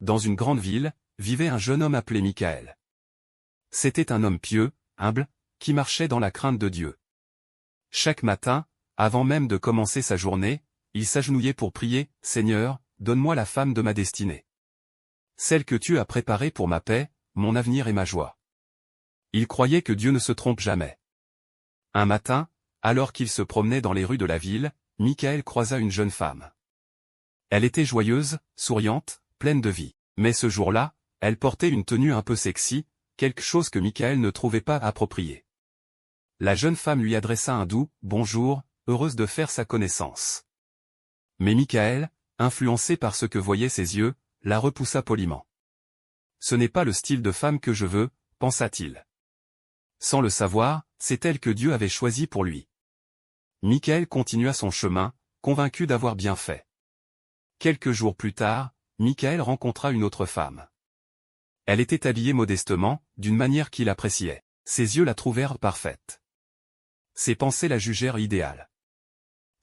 dans une grande ville, vivait un jeune homme appelé Michaël. C'était un homme pieux, humble, qui marchait dans la crainte de Dieu. Chaque matin, avant même de commencer sa journée, il s'agenouillait pour prier, « Seigneur, donne-moi la femme de ma destinée. Celle que tu as préparée pour ma paix, mon avenir et ma joie. » Il croyait que Dieu ne se trompe jamais. Un matin, alors qu'il se promenait dans les rues de la ville, Michaël croisa une jeune femme. Elle était joyeuse, souriante, pleine de vie. Mais ce jour-là, elle portait une tenue un peu sexy, quelque chose que Michaël ne trouvait pas approprié. La jeune femme lui adressa un doux « Bonjour », heureuse de faire sa connaissance. Mais Michaël, influencé par ce que voyaient ses yeux, la repoussa poliment. « Ce n'est pas le style de femme que je veux », pensa-t-il. Sans le savoir, c'est elle que Dieu avait choisie pour lui. Michaël continua son chemin, convaincu d'avoir bien fait. Quelques jours plus tard, Michaël rencontra une autre femme. Elle était habillée modestement, d'une manière qu'il appréciait. Ses yeux la trouvèrent parfaite. Ses pensées la jugèrent idéale.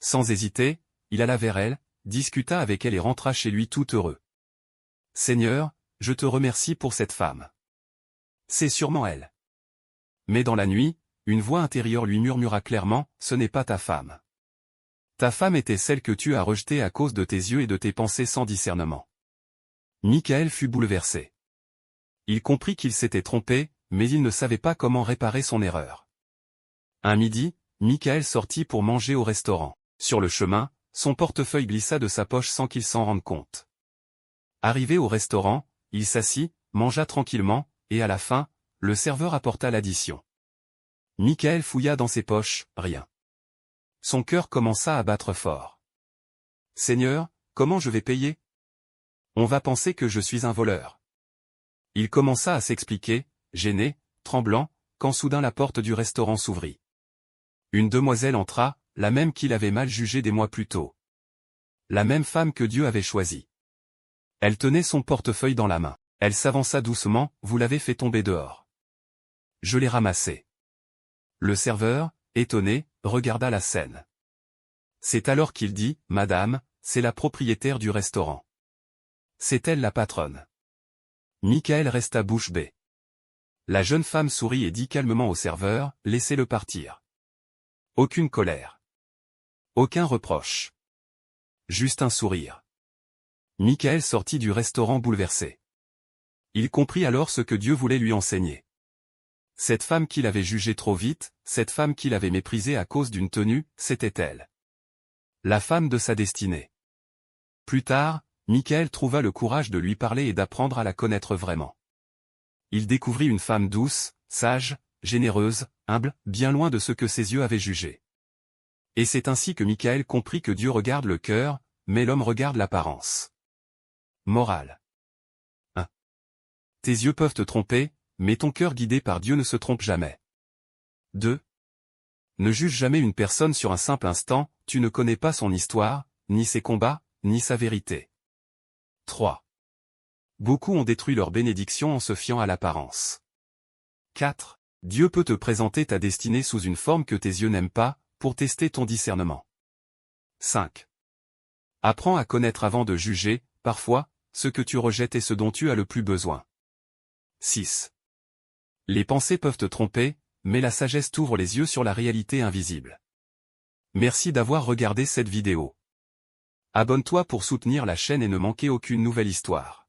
Sans hésiter, il alla vers elle, discuta avec elle et rentra chez lui tout heureux. « Seigneur, je te remercie pour cette femme. C'est sûrement elle. » Mais dans la nuit, une voix intérieure lui murmura clairement, « Ce n'est pas ta femme. Ta femme était celle que tu as rejetée à cause de tes yeux et de tes pensées sans discernement. » Michaël fut bouleversé. Il comprit qu'il s'était trompé, mais il ne savait pas comment réparer son erreur. Un midi, Michaël sortit pour manger au restaurant. Sur le chemin, son portefeuille glissa de sa poche sans qu'il s'en rende compte. Arrivé au restaurant, il s'assit, mangea tranquillement, et à la fin, le serveur apporta l'addition. Michaël fouilla dans ses poches, rien. Son cœur commença à battre fort. « Seigneur, comment je vais payer ? On va penser que je suis un voleur. » Il commença à s'expliquer, gêné, tremblant, quand soudain la porte du restaurant s'ouvrit. Une demoiselle entra, la même qu'il avait mal jugée des mois plus tôt. La même femme que Dieu avait choisie. Elle tenait son portefeuille dans la main. Elle s'avança doucement, « Vous l'avez fait tomber dehors. » « Je l'ai ramassé. » Le serveur, étonné, regarda la scène. C'est alors qu'il dit, « Madame, c'est la propriétaire du restaurant. C'est elle la patronne. » Michaël resta bouche bée. La jeune femme sourit et dit calmement au serveur, « Laissez-le partir. » Aucune colère. Aucun reproche. Juste un sourire. Michaël sortit du restaurant bouleversé. Il comprit alors ce que Dieu voulait lui enseigner. Cette femme qu'il avait jugée trop vite, cette femme qu'il avait méprisée à cause d'une tenue, c'était elle. La femme de sa destinée. Plus tard, Michaël trouva le courage de lui parler et d'apprendre à la connaître vraiment. Il découvrit une femme douce, sage, généreuse, humble, bien loin de ce que ses yeux avaient jugé. Et c'est ainsi que Michaël comprit que Dieu regarde le cœur, mais l'homme regarde l'apparence. Morale. 1. Tes yeux peuvent te tromper, mais ton cœur guidé par Dieu ne se trompe jamais. 2. Ne juge jamais une personne sur un simple instant, tu ne connais pas son histoire, ni ses combats, ni sa vérité. 3. Beaucoup ont détruit leur bénédiction en se fiant à l'apparence. 4. Dieu peut te présenter ta destinée sous une forme que tes yeux n'aiment pas, pour tester ton discernement. 5. Apprends à connaître avant de juger, parfois, ce que tu rejettes et ce dont tu as le plus besoin. 6. Les pensées peuvent te tromper, mais la sagesse t'ouvre les yeux sur la réalité invisible. Merci d'avoir regardé cette vidéo. Abonne-toi pour soutenir la chaîne et ne manquer aucune nouvelle histoire.